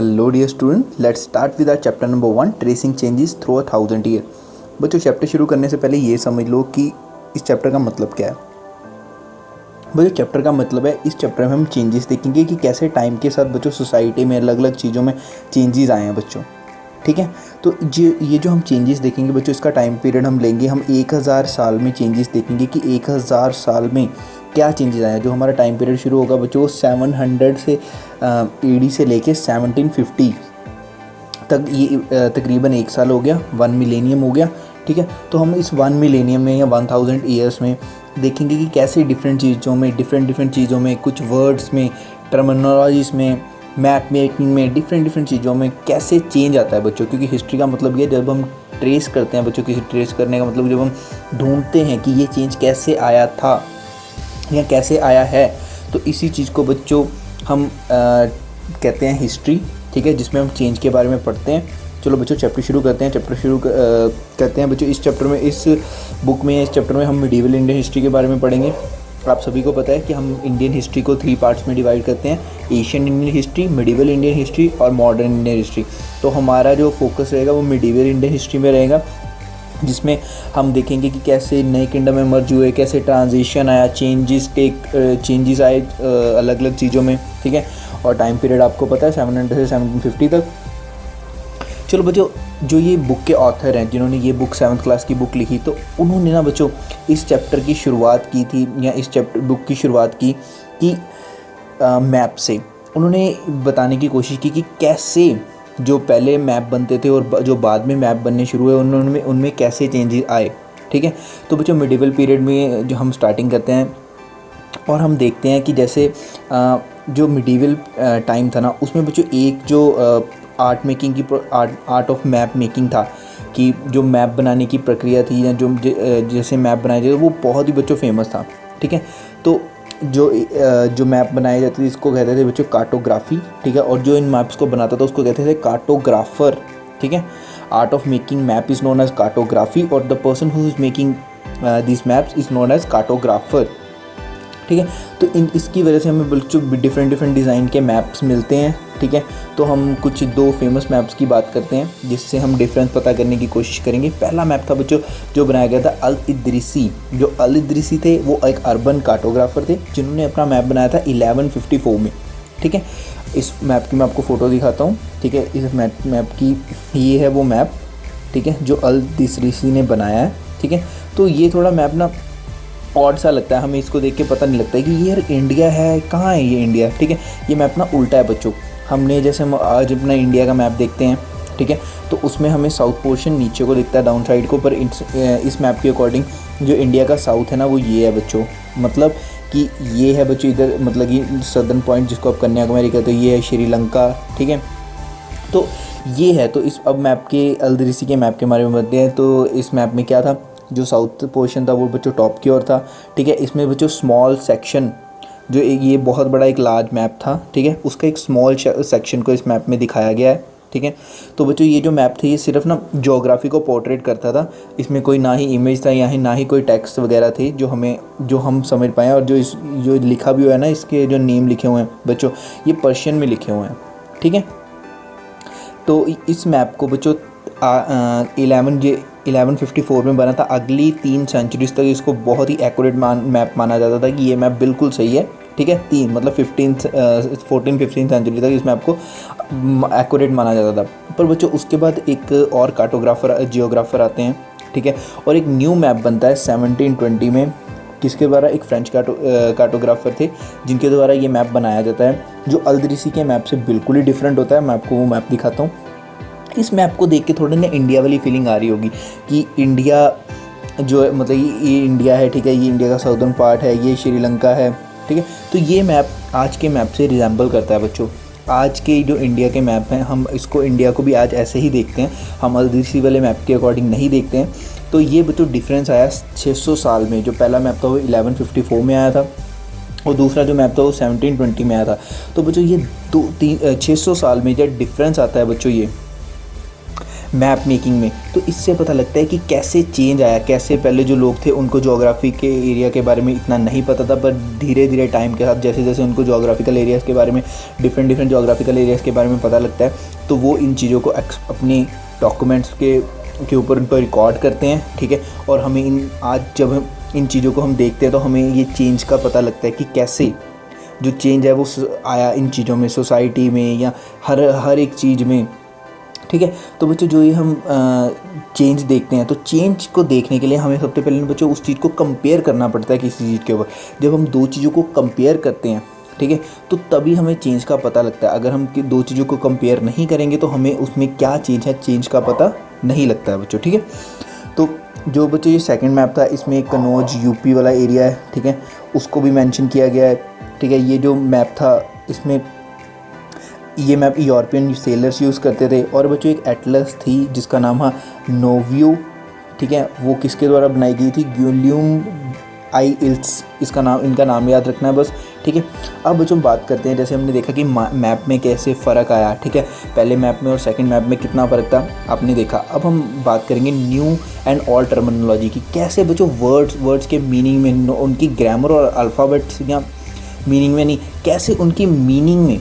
Hello dear student, let's start with our chapter number 1 tracing changes through a 1000 year. बच्चों, chapter शुरू करने से पहले ये समझ लो कि इस चैप्टर का मतलब क्या है। बच्चों, चैप्टर का मतलब है इस चैप्टर में हम चेंजेस देखेंगे कि कैसे टाइम के साथ बच्चों सोसाइटी में अलग अलग चीज़ों में चेंजेस आए हैं बच्चों। ठीक है, तो ये जो हम चेंजेस देखेंगे बच्चों, इसका टाइम पीरियड हम लेंगे, हम 1000 साल में चेंजेस देखेंगे कि 1000 साल में क्या चेंजेस आए हैं। जो हमारा टाइम पीरियड शुरू होगा बच्चों 700 से AD से लेके 1750 तक, ये तकरीबन 1 साल हो गया, 1 मिलेनियम हो गया। ठीक है, तो हम इस 1 मिलेनियम में या 1000 ईयर्स में देखेंगे कि कैसे डिफरेंट चीज़ों में डिफरेंट चीज़ों में, कुछ वर्ड्स में, टर्मिनोलॉजीज़ में, मैप मेकिंग में, डिफरेंट चीज़ों में कैसे चेंज आता है बच्चों। क्योंकि हिस्ट्री का मतलब ये, जब हम ट्रेस करते हैं बच्चों, किसी ट्रेस करने का मतलब जब हम ढूंढते हैं कि ये चेंज कैसे आया था या कैसे आया है, तो इसी चीज़ को बच्चों हम कहते हैं हिस्ट्री। ठीक है, जिसमें हम चेंज के बारे में पढ़ते हैं। चलो बच्चों, चैप्टर शुरू करते हैं। चैप्टर शुरू करते हैं बच्चों। इस चैप्टर में, इस बुक में, इस चैप्टर में हम मिडीवल इंडियन हिस्ट्री के बारे में पढ़ेंगे। आप सभी को पता है कि हम इंडियन हिस्ट्री को 3 पार्ट्स में डिवाइड करते हैं: Asian Indian history, medieval Indian history और मॉडर्न इंडियन हिस्ट्री। तो हमारा जो फोकस रहेगा वो मिडीवल इंडियन हिस्ट्री में रहेगा, जिसमें हम देखेंगे कि कैसे नए किंगडम एमर्ज हुए, कैसे ट्रांजिशन आया, चेंजेस आए अलग अलग चीज़ों में। ठीक है, और टाइम पीरियड आपको पता है 700 से 1750 तक। चलो बच्चों, जो ये बुक के ऑथर हैं, जिन्होंने ये बुक 7th क्लास की बुक लिखी, तो उन्होंने ना बच्चों इस चैप्टर की शुरुआत की थी, या इस चैप्टर बुक की शुरुआत की कि मैप से। उन्होंने बताने की कोशिश की कि कैसे जो पहले मैप बनते थे और जो बाद में मैप बनने शुरू हुए, उनमें कैसे चेंजेस आए। ठीक है, तो बच्चों मिडिवल पीरियड में जो हम स्टार्टिंग करते हैं और हम देखते हैं कि जैसे जो मिडिवल टाइम था ना, उसमें बच्चों एक जो आर्ट मेकिंग की आर्ट ऑफ मैप मेकिंग था, कि जो मैप बनाने की प्रक्रिया थी, या जो जैसे मैप बनाए जाते, वो बहुत ही बच्चों फेमस था। ठीक है, तो जो मैप बनाए जाते थे, इसको कहते थे बच्चों कार्टोग्राफी। ठीक है, और जो इन मैप्स को बनाता था उसको कहते थे कार्टोग्राफर। ठीक है, art of making map is known as cartography, और the person who is making this maps is known as cartographer. ठीक है, तो इसकी वजह से हमें बच्चों डिफरेंट डिज़ाइन के मैप्स मिलते हैं। ठीक है, तो हम कुछ 2 फेमस मैप्स की बात करते हैं, जिससे हम डिफरेंस पता करने की कोशिश करेंगे। पहला मैप था बच्चों जो बनाया गया था अल इद्रिसी। जो अल इद्रिसी थे वो एक अर्बन कार्टोग्राफर थे, जिन्होंने अपना मैप बनाया था 1154 में। ठीक है, इस मैप की मैं आपको फ़ोटो दिखाता हूँ। ठीक है, इस मैप की ये है वो मैप। ठीक है, जो अल इद्रिसी ने बनाया है। ठीक है, तो ये थोड़ा मैप ना ऑड सा लगता है, हमें इसको देख के पता नहीं लगता है कि ये यार इंडिया है, कहाँ है ये इंडिया। ठीक है, ये मैप ना उल्टा है बच्चों। हमने जैसे हम आज अपना इंडिया का मैप देखते हैं, ठीक है, तो उसमें हमें साउथ पोर्शन नीचे को दिखता है, डाउन साइड को, पर इस मैप के अकॉर्डिंग जो इंडिया का साउथ है ना, वो ये है बच्चों। मतलब कि ये है बच्चों इधर, मतलब कि सदर्न पॉइंट जिसको आप कन्याकुमारी कहते हो, ये है श्रीलंका। ठीक है, तो ये है। तो इस अब मैप के अल इद्रिसी के मैप के बारे में बताते हैं। तो इस मैप में क्या था, जो साउथ पोर्शन था वो बच्चों टॉप की ओर था। ठीक है, इसमें बच्चों स्मॉल सेक्शन, जो ये बहुत बड़ा एक लार्ज मैप था, ठीक है, उसका एक स्मॉल सेक्शन को इस मैप में दिखाया गया है। ठीक है, तो बच्चों ये जो मैप थे ये सिर्फ ना ज्योग्राफी को पोर्ट्रेट करता था। इसमें कोई ना ही इमेज था, ना ही कोई टेक्स्ट वगैरह थे जो हम समझ पाएँ। और जो लिखा भी हुआ है ना, इसके जो नेम लिखे हुए हैं बच्चों, ये पर्शियन में लिखे हुए हैं। ठीक है, तो इस मैप को बच्चों 1154 में बना था। अगली 3 सेंचुरीज तक इसको बहुत ही एक्यूरेट मैप माना जाता था कि ये मैप बिल्कुल सही है। ठीक है, 3 मतलब 14-15 सेंचुरी तक इस मैप को एक्यूरेट माना जाता था। पर बच्चों उसके बाद एक और जियोग्राफर आते हैं। ठीक है, और एक न्यू मैप बनता है 1720 में, किसके द्वारा, एक फ्रेंच कार्टोग्राफर थे, जिनके द्वारा ये मैप बनाया जाता है, जो अल इद्रिसी के मैप से बिल्कुल ही डिफरेंट होता है। मैं आपको वो मैप दिखाता हूँ। इस मैप को देख के थोड़ी ना इंडिया वाली फीलिंग आ रही होगी कि इंडिया जो है, मतलब ये इंडिया है। ठीक है, ये इंडिया का साउदर्न पार्ट है, ये श्रीलंका है। ठीक है, तो ये मैप आज के मैप से रिजेंबल करता है बच्चों। आज के जो इंडिया के मैप हैं, हम इसको इंडिया को भी आज ऐसे ही देखते हैं, हम अल इद्रिसी वाले मैप के अकॉर्डिंग नहीं देखते हैं। तो ये बच्चों डिफरेंस आया 600 साल में। जो पहला मैप था वो 1154 में आया था, और दूसरा जो मैप था वो 1720 में आया था। तो बच्चों ये 600 साल में जो डिफरेंस आता है बच्चों, ये मैप मेकिंग में। तो इससे पता लगता है कि कैसे चेंज आया, कैसे पहले जो लोग थे उनको ज्योग्राफी के एरिया के बारे में इतना नहीं पता था, पर धीरे धीरे टाइम के साथ जैसे जैसे उनको ज्योग्राफिकल एरियाज़ के बारे में, डिफरेंट ज्योग्राफिकल एरियाज़ के बारे में पता लगता है, तो वो इन चीज़ों को अपने डॉक्यूमेंट्स के ऊपर उनको रिकॉर्ड करते हैं, ठीक है। और हमें आज जब हम इन चीज़ों को हम देखते हैं तो हमें ये चेंज का पता लगता है कि कैसे जो चेंज है वो आया इन चीज़ों में, सोसाइटी में या हर एक चीज़ में, ठीक है। तो बच्चों जो ये हम चेंज देखते हैं, तो चेंज को देखने के लिए हमें सबसे पहले बच्चों उस चीज़ को कंपेयर करना पड़ता है किसी चीज़ के ऊपर। जब हम दो चीज़ों को कंपेयर करते हैं, ठीक है, तो तभी हमें चेंज का पता लगता है। अगर हम दो चीज़ों को कंपेयर नहीं करेंगे तो हमें उसमें क्या चेंज है, चेंज का पता नहीं लगता है बच्चों, ठीक है। तो जो बच्चों ये सेकंड मैप था, इसमें एक कन्नौज यूपी वाला एरिया है, ठीक है, उसको भी मेंशन किया गया है, ठीक है। ये जो मैप था, इसमें ये मैप यूरोपियन सेलर्स यूज़ करते थे। और बच्चों एक एटलस थी जिसका नाम है नोवियो, ठीक है, वो किसके द्वारा बनाई गई थी, ग्यूलियम आई इल्स, इसका नाम, इनका नाम याद रखना है बस, ठीक है। अब बच्चों बात करते हैं, जैसे हमने देखा कि मैप में कैसे फ़र्क आया, ठीक है, पहले मैप में और सेकंड मैप में कितना फ़र्क था आपने देखा। अब हम बात करेंगे न्यू एंड ऑल टर्मिनोलॉजी की, कैसे बच्चों वर्ड्स के मीनिंग में, उनकी ग्रामर और अल्फ़ाबेट्स या मीनिंग में नहीं, कैसे उनकी मीनिंग में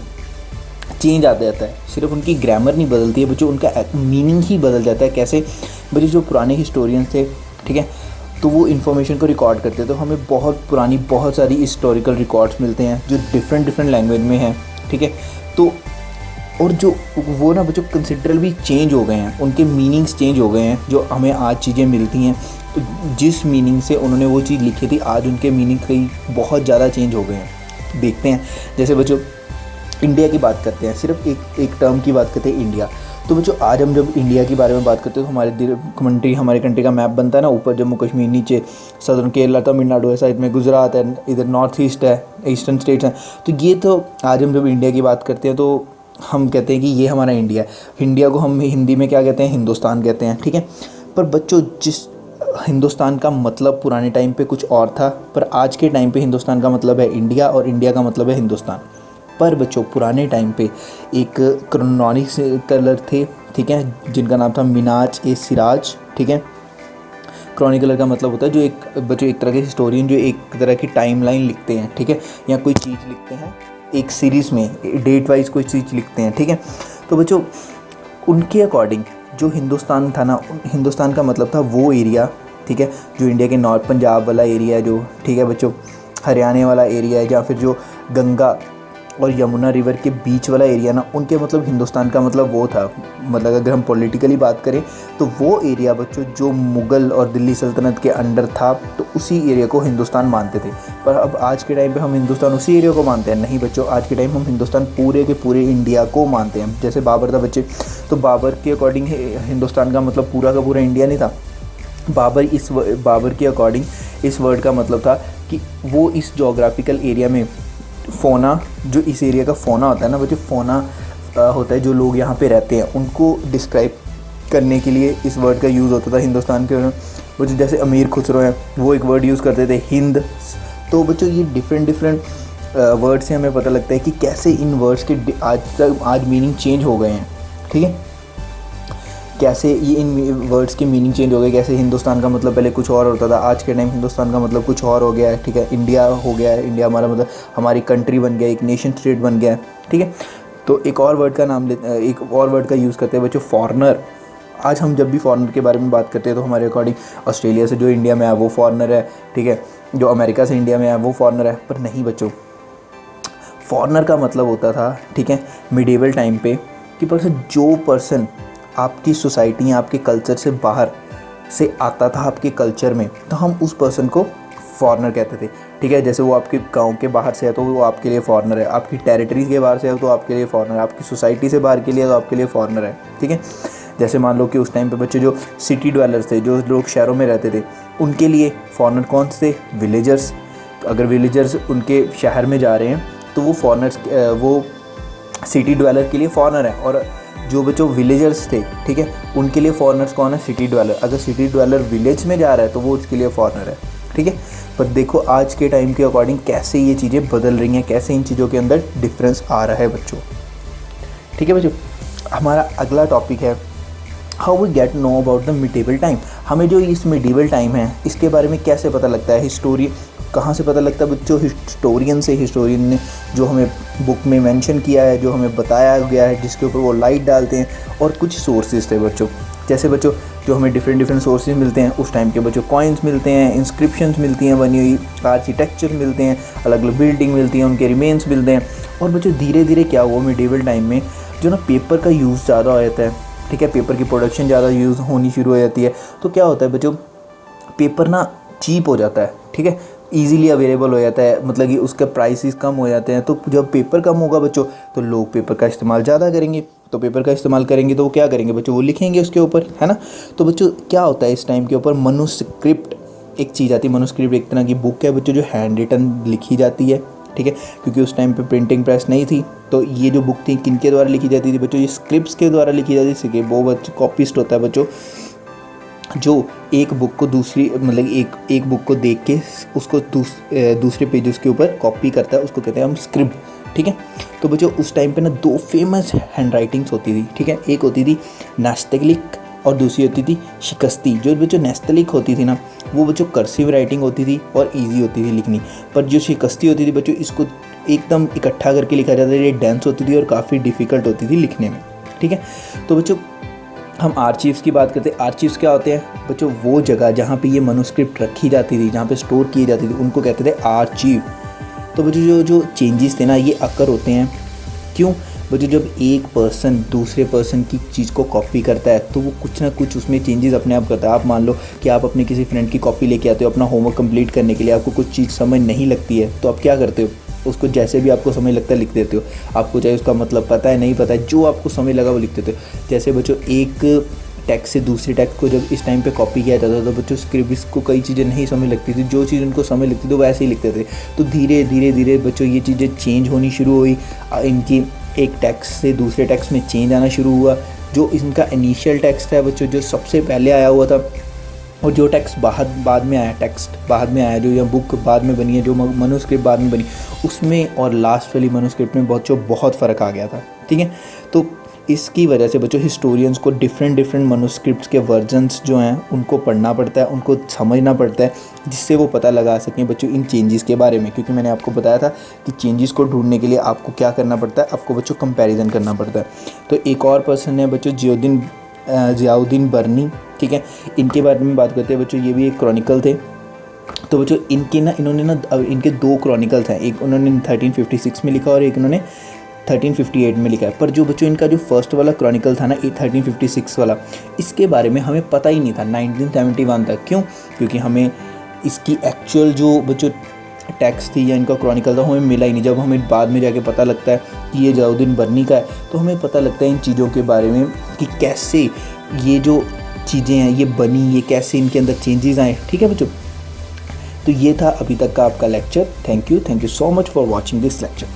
चेंज आ जाता है। सिर्फ उनकी ग्रामर नहीं बदलती है बच्चों, उनका मीनिंग ही बदल जाता है। कैसे बच्चों जो पुराने हिस्टोरियंस थे, ठीक है, तो वो इन्फॉर्मेशन को रिकॉर्ड करते हैं, तो हमें बहुत सारी हिस्टोरिकल रिकॉर्ड्स मिलते हैं जो डिफरेंट लैंग्वेज में हैं, ठीक है। तो और जो वो ना बच्चों कंसिडरेबली चेंज हो गए हैं, उनके मीनिंग्स चेंज हो गए हैं, जो हमें आज चीज़ें मिलती हैं। तो जिस मीनिंग से उन्होंने वो चीज़ लिखी थी, आज उनके मीनिंग कई बहुत ज़्यादा चेंज हो गए हैं। देखते हैं, जैसे बच्चों इंडिया की बात करते हैं, सिर्फ एक टर्म की बात करते हैं, इंडिया। तो बच्चों आज हम जब इंडिया के बारे में बात करते हैं तो हमारे कंट्री का मैप बनता है ना, ऊपर जम्मू कश्मीर, नीचे सदर्न केरला, तमिलनाडु है, साइड में गुजरात है, इधर नॉर्थ ईस्ट है, ईस्टर्न स्टेट्स हैं। तो ये तो आज हम जब इंडिया की बात करते हैं तो हम कहते हैं कि ये हमारा इंडिया है। इंडिया को हम हिंदी में क्या कहते हैं, हिंदुस्तान कहते हैं, ठीक है। पर बच्चों जिस हिंदुस्तान का मतलब पुराने टाइम पे कुछ और था, पर आज के टाइम पे हिंदुस्तान का मतलब है इंडिया और इंडिया का मतलब है हिंदुस्तान। पर बच्चों पुराने टाइम पे एक क्रॉनिकलर थे, ठीक है, जिनका नाम था मिनाज ए सिराज, ठीक है। क्रॉनिकलर का मतलब होता है जो एक तरह के हिस्टोरियन जो एक तरह की टाइमलाइन लिखते हैं, ठीक है, या कोई चीज़ लिखते हैं एक सीरीज़ में, डेट वाइज कोई चीज़ लिखते हैं, ठीक है। तो बच्चों उनके अकॉर्डिंग जो हिंदुस्तान था ना, हिंदुस्तान का मतलब था वो एरिया, ठीक है, जो इंडिया के नॉर्थ पंजाब वाला एरिया है, जो, ठीक है बच्चों, हरियाणा वाला एरिया है, या फिर जो गंगा और यमुना रिवर के बीच वाला एरिया ना, उनके मतलब हिंदुस्तान का मतलब वो था। मतलब अगर हम पॉलिटिकली बात करें तो वो एरिया बच्चों जो मुग़ल और दिल्ली सल्तनत के अंडर था, तो उसी एरिया को हिंदुस्तान मानते थे। पर अब आज के टाइम पे हम हिंदुस्तान उसी एरिया को मानते हैं? नहीं बच्चों, आज के टाइम हम हिंदुस्तान पूरे के पूरे इंडिया को मानते हैं। जैसे बाबर था बच्चे, तो बाबर के अकॉर्डिंग हिंदुस्तान का मतलब पूरा का पूरा इंडिया नहीं था। बाबर के अकॉर्डिंग इस वर्ड का मतलब था कि वो इस जोग्राफिकल एरिया में फ़ोना, जो इस एरिया का फ़ोना होता है ना बच्चों, फ़ोना होता है जो लोग यहाँ पे रहते हैं, उनको डिस्क्राइब करने के लिए इस वर्ड का यूज़ होता था हिंदुस्तान के। बच्चों जैसे अमीर खुसरो हैं, वो एक वर्ड यूज़ करते थे, हिंद। तो बच्चों ये डिफरेंट वर्ड से हमें पता लगता है कि कैसे इन वर्ड्स के आज मीनिंग चेंज हो गए हैं, ठीक है। कैसे ये इन वर्ड्स के मीनिंग चेंज हो गए, कैसे हिंदुस्तान का मतलब पहले कुछ और होता था, आज के टाइम हिंदुस्तान का मतलब कुछ और हो गया है, ठीक है। इंडिया हो गया है, इंडिया हमारा मतलब हमारी कंट्री बन गया, एक नेशन स्टेट बन गया है, ठीक है। तो एक और वर्ड का यूज़ करते हैं बच्चों, फॉरेनर। आज हम जब भी फॉरेनर के बारे में बात करते हैं तो हमारे अकॉर्डिंग ऑस्ट्रेलिया से जो इंडिया में है वो फॉरेनर है, ठीक है, जो अमेरिका से इंडिया में है वो फॉरेनर है। पर नहीं बच्चों, फॉरेनर का मतलब होता था, ठीक है, मिडिवल टाइम पे, कि जो पर्सन आपकी सोसाइटी या आपके कल्चर से बाहर से आता था आपके कल्चर में, तो हम उस पर्सन को फॉरेनर कहते थे, ठीक है। जैसे वो आपके गांव के बाहर से है तो वो आपके लिए फॉरेनर है, आपकी टेरिटरी के बाहर से है तो आपके लिए फॉरेनर है, आपकी सोसाइटी से बाहर के लिए तो आपके लिए फॉरेनर है, ठीक है। जैसे मान लो कि उस टाइम पे बच्चे जो सिटी ड्वेलर्स थे, जो लोग शहरों में रहते थे, उनके लिए फॉरेनर कौन से? विलेजर्स। तो अगर विलेजर्स उनके शहर में जा रहे हैं तो वो फॉरेनर्स, वो सिटी ड्वेलर के लिए फॉरेनर है। और जो बच्चों विलेजर्स थे, ठीक है, उनके लिए फॉरेनर्स कौन है? City dweller. अगर सिटी ड्वेलर विलेज में जा रहा है तो वो उसके लिए फॉरेनर है, ठीक है। पर देखो आज के टाइम के अकॉर्डिंग कैसे ये चीज़ें बदल रही हैं, कैसे इन चीज़ों के अंदर डिफरेंस आ रहा है बच्चों, ठीक है। बच्चों हमारा अगला टॉपिक है how we get know about the medieval time, हमें जो इस मिडेवल टाइम है इसके बारे में कैसे पता लगता है, हिस्टोरी कहाँ से पता लगता है बच्चों, हिस्टोरियन ने जो हमें बुक में मेंशन किया है, जो हमें बताया गया है, जिसके ऊपर वो लाइट डालते हैं। और कुछ सोर्सेज थे बच्चों, जैसे बच्चों जो हमें डिफरेंट सोर्सेज मिलते हैं उस टाइम के बच्चों, कॉइन्स मिलते हैं, इंस्क्रिप्शंस मिलती हैं बनी हुई, आर्किटेक्चर मिलते हैं, अलग अलग बिल्डिंग मिलती हैं, उनके रिमेन्स मिलते हैं। और बच्चों धीरे धीरे क्या हुआ मिडेवल टाइम में, जो ना पेपर का यूज़ ज़्यादा हो जाता है, ठीक है, पेपर की प्रोडक्शन ज़्यादा यूज़ होनी शुरू हो जाती है। तो क्या होता है बच्चों, पेपर ना चीप हो जाता है, ठीक है, ईज़िली अवेलेबल हो जाता है, मतलब कि उसके प्राइसेस कम हो जाते हैं। तो जब पेपर कम होगा बच्चों तो लोग पेपर का इस्तेमाल ज़्यादा करेंगे, तो पेपर का इस्तेमाल करेंगे तो वो क्या करेंगे बच्चों, वो लिखेंगे उसके ऊपर, है ना। तो बच्चों क्या होता है इस टाइम के ऊपर, मनुस्क्रिप्ट एक चीज़ आती है। मनुस्क्रिप्ट एक तरह की बुक है बच्चों जो हैंड रिटन लिखी जाती है, ठीक है, क्योंकि उस टाइम पे प्रिंटिंग प्रेस नहीं थी। तो ये जो बुक थी किनके द्वारा लिखी जाती थी बच्चों, ये स्क्रिप्ट्स के द्वारा लिखी जाती थी। वो बच्चों कॉपिस्ट होता है बच्चों, जो एक बुक को दूसरी मतलब एक बुक को देख के उसको दूसरे पेजेस के ऊपर कॉपी करता है, उसको कहते हैं हम स्क्रिप्ट, ठीक है। तो बच्चों उस टाइम पे ना दो फेमस हैंड राइटिंग्स होती थी, ठीक है, एक होती थी नास्तलिक और दूसरी होती थी शिकस्ती। जो बच्चों नास्तलिक होती थी ना वो बच्चों कर्सिव राइटिंग होती थी और ईजी होती थी लिखनी, पर जो शिकस्ती होती थी बच्चों इसको एकदम इकट्ठा करके लिखा जाता था, ये डेंस होती थी और काफ़ी डिफ़िकल्ट होती थी लिखने में, ठीक है। तो बच्चों हम आर्चीव्स की बात करते हैं। आर्चीव्स क्या होते हैं बच्चों, वो जगह जहाँ पे ये मनुस्क्रिप्ट रखी जाती थी, जहाँ पे स्टोर की जाती थी, उनको कहते थे आर्चीव। तो बच्चों जो चेंजेस थे ना ये अकर होते हैं, क्यों बच्चों, जब एक पर्सन दूसरे पर्सन की चीज़ को कॉपी करता है तो वो कुछ ना कुछ उसमें चेंजेस अपने आप करता है। आप मान लो कि आप अपने किसी फ्रेंड की कॉपी लेके आते हो अपना होमवर्क कंप्लीट करने के लिए, आपको कुछ चीज़ समझ नहीं लगती है तो आप क्या करते हो, उसको जैसे भी आपको समझ लगता है लिख देते हो। आपको चाहे उसका मतलब पता है नहीं पता है, जो आपको समझ लगा वो लिख देते हो। जैसे बच्चों एक टेक्स्ट से दूसरे टेक्स्ट को जब इस टाइम पे कॉपी किया जाता था तो बच्चों स्क्रिप्ट्स को कई चीज़ें नहीं समझ लगती थी, जो चीज़ उनको समझ लगती थी वो वैसे ही लिखते थे। तो धीरे धीरे बच्चों ये चीज़ें चेंज होनी शुरू हुई, इनकी एक टेक्स्ट से दूसरे टेक्स्ट में चेंज आना शुरू हुआ। जो इनका इनिशियल टेक्स्ट है बच्चों जो सबसे पहले आया हुआ था, और जो टेक्स्ट बाद में आया, टेक्स्ट बाद में आया, जो या बुक बाद में बनी है, जो मनुस्क्रिप्ट बाद में बनी, उसमें और लास्ट वाली मनुस्क्रिप्ट में बच्चों बहुत फ़र्क आ गया था, ठीक है। तो इसकी वजह से बच्चों हिस्टोरियंस को डिफरेंट मनुस्क्रिप्ट्स के वर्जन्स जो हैं उनको पढ़ना पड़ता है, उनको समझना पड़ता है, जिससे वो पता लगा सकें बच्चों इन चेंजेस के बारे में। क्योंकि मैंने आपको बताया था कि चेंजेस को ढूंढने के लिए आपको क्या करना पड़ता है, आपको बच्चों कंपैरिजन करना पड़ता है। तो एक और पर्सन है बच्चों ज़ियाउद्दीन बर्नी, ठीक है, इनके बारे में बात करते हैं बच्चों। ये भी एक क्रॉनिकल थे। तो बच्चों इनके दो क्रॉनिकल्स हैं, एक उन्होंने 1356 में लिखा और एक उन्होंने 1358 में लिखा है। पर जो बच्चों इनका जो फर्स्ट वाला क्रॉनिकल था ना 1356 वाला, इसके बारे में हमें पता ही नहीं था 1971 तक। क्यों? क्योंकि हमें इसकी एक्चुअल जो बच्चों टेक्स्ट थी या इनका क्रॉनिकल था हमें मिला ही नहीं। जब हमें बाद में जाके पता लगता है कि ये ज़ियाउद्दीन बर्नी का है तो हमें पता लगता है इन चीज़ों के बारे में कि कैसे ये जो चीज़ें हैं ये बनी, ये कैसे इनके अंदर चेंजेस आए, ठीक है बच्चों। तो ये था अभी तक का आपका lecture. Thank you so much for watching this lecture.